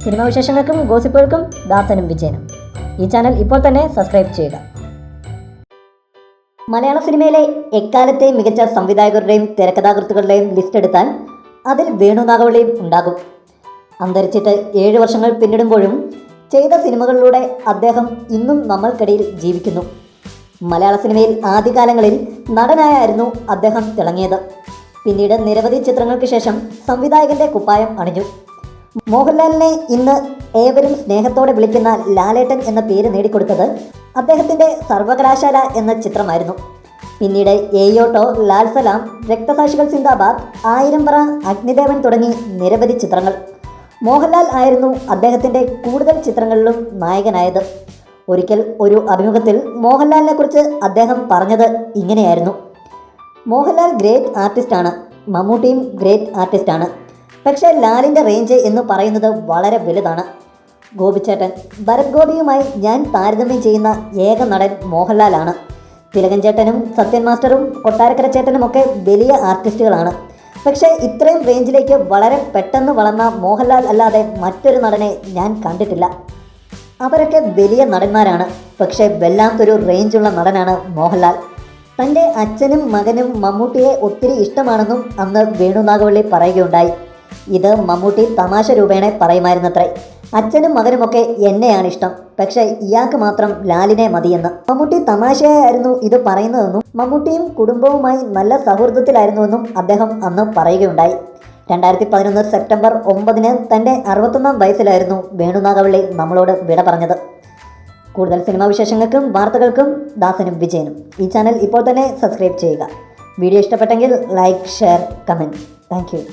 Cinema വിശേഷങ്ങൾക്കും ഗോസിപ്പുകൾക്കും ദാസനും വിജയനും. ഈ channel ഇപ്പോൾ തന്നെ സബ്സ്ക്രൈബ് ചെയ്യുക. മലയാള സിനിമയിലെ എക്കാലത്തെ മികച്ച സംവിധായകരുടെയും തിരക്കഥാകൃത്തുക്കളുടെയും ലിസ്റ്റ് എടുത്താൽ അതിൽ വേണു നാഗവള്ളിയും ഉണ്ടാകും. അന്തരിച്ചിട്ട് 7 വർഷങ്ങൾ പിന്നിടുമ്പോഴും ചെയ്ത സിനിമകളിലൂടെ അദ്ദേഹം ഇന്നും നമ്മൾക്കിടയിൽ ജീവിക്കുന്നു. മലയാള സിനിമയിൽ ആദ്യകാലങ്ങളിൽ നടനായായിരുന്നു അദ്ദേഹം തിളങ്ങിയത്. പിന്നീട് നിരവധി ചിത്രങ്ങൾക്ക് ശേഷം സംവിധായകൻ്റെ കുപ്പായം അണിഞ്ഞു. മോഹൻലാലിനെ ഇന്ന് ഏവരും സ്നേഹത്തോടെ വിളിക്കുന്ന ലാലേട്ടൻ എന്ന പേര് നേടിക്കൊടുത്തത് അദ്ദേഹത്തിൻ്റെ സർവകലാശാല എന്ന ചിത്രമായിരുന്നു. പിന്നീട് ഏയോട്ടോ, ലാൽ സലാം, രക്തസാക്ഷികൾ സിന്ദാബാദ്, 1000 പറ, അഗ്നിദേവൻ തുടങ്ങി നിരവധി ചിത്രങ്ങൾ. മോഹൻലാൽ ആയിരുന്നു അദ്ദേഹത്തിൻ്റെ കൂടുതൽ ചിത്രങ്ങളിലും നായകനായത്. ഒരിക്കൽ ഒരു അഭിമുഖത്തിൽ മോഹൻലാലിനെ കുറിച്ച് അദ്ദേഹം പറഞ്ഞത് ഇങ്ങനെയായിരുന്നു: മോഹൻലാൽ ഗ്രേറ്റ് ആർട്ടിസ്റ്റാണ്, മമ്മൂട്ടിയും ഗ്രേറ്റ് ആർട്ടിസ്റ്റാണ്. പക്ഷേ ലാലിൻ്റെ റേഞ്ച് എന്ന് പറയുന്നത് വളരെ വലുതാണ്. ഗോപിച്ചേട്ടൻ, ഭരത് ഗോപിയുമായി ഞാൻ താരതമ്യം ചെയ്യുന്ന ഏക നടൻ മോഹൻലാലാണ്. തിലകൻ ചേട്ടനും സത്യൻ മാസ്റ്ററും കൊട്ടാരക്കര ചേട്ടനുമൊക്കെ വലിയ ആർട്ടിസ്റ്റുകളാണ്. പക്ഷേ ഇത്രയും റേഞ്ചിലേക്ക് വളരെ പെട്ടെന്ന് വളർന്ന മോഹൻലാൽ അല്ലാതെ മറ്റൊരു നടനെ ഞാൻ കണ്ടിട്ടില്ല. അവരൊക്കെ വലിയ നടന്മാരാണ്, പക്ഷേ വല്ലാത്തൊരു റേഞ്ചുള്ള നടനാണ് മോഹൻലാൽ. തൻ്റെ അച്ഛനും മകനും മമ്മൂട്ടിയെ ഒത്തിരി ഇഷ്ടമാണെന്നും അന്ന് വേണു നാഗവള്ളി പറയുകയുണ്ടായി. ഇത് മമ്മൂട്ടി തമാശ രൂപേണ പറയുമായിരുന്നത്രേ. അച്ഛനും മകനുമൊക്കെ എന്നെയാണ് ഇഷ്ടം, പക്ഷേ ഇയാൾക്ക് മാത്രം ലാലിനെ മതിയെന്ന്. മമ്മൂട്ടി തമാശയായിരുന്നു ഇത് പറയുന്നതെന്നും മമ്മൂട്ടിയും കുടുംബവുമായി നല്ല സൗഹൃദത്തിലായിരുന്നുവെന്നും അദ്ദേഹം അന്ന് പറയുകയുണ്ടായി. 2011 സെപ്റ്റംബർ 9 തൻ്റെ 61-ാം വയസ്സിലായിരുന്നു വേണു നാഗവള്ളി നമ്മളോട് വിട പറഞ്ഞത്. കൂടുതൽ സിനിമാ വിശേഷങ്ങൾക്കും വാർത്തകൾക്കും ദാസനും വിജയനും. ഈ ചാനൽ ഇപ്പോൾ തന്നെ സബ്സ്ക്രൈബ് ചെയ്യുക. വീഡിയോ ഇഷ്ടപ്പെട്ടെങ്കിൽ like, share, comment. Thank you.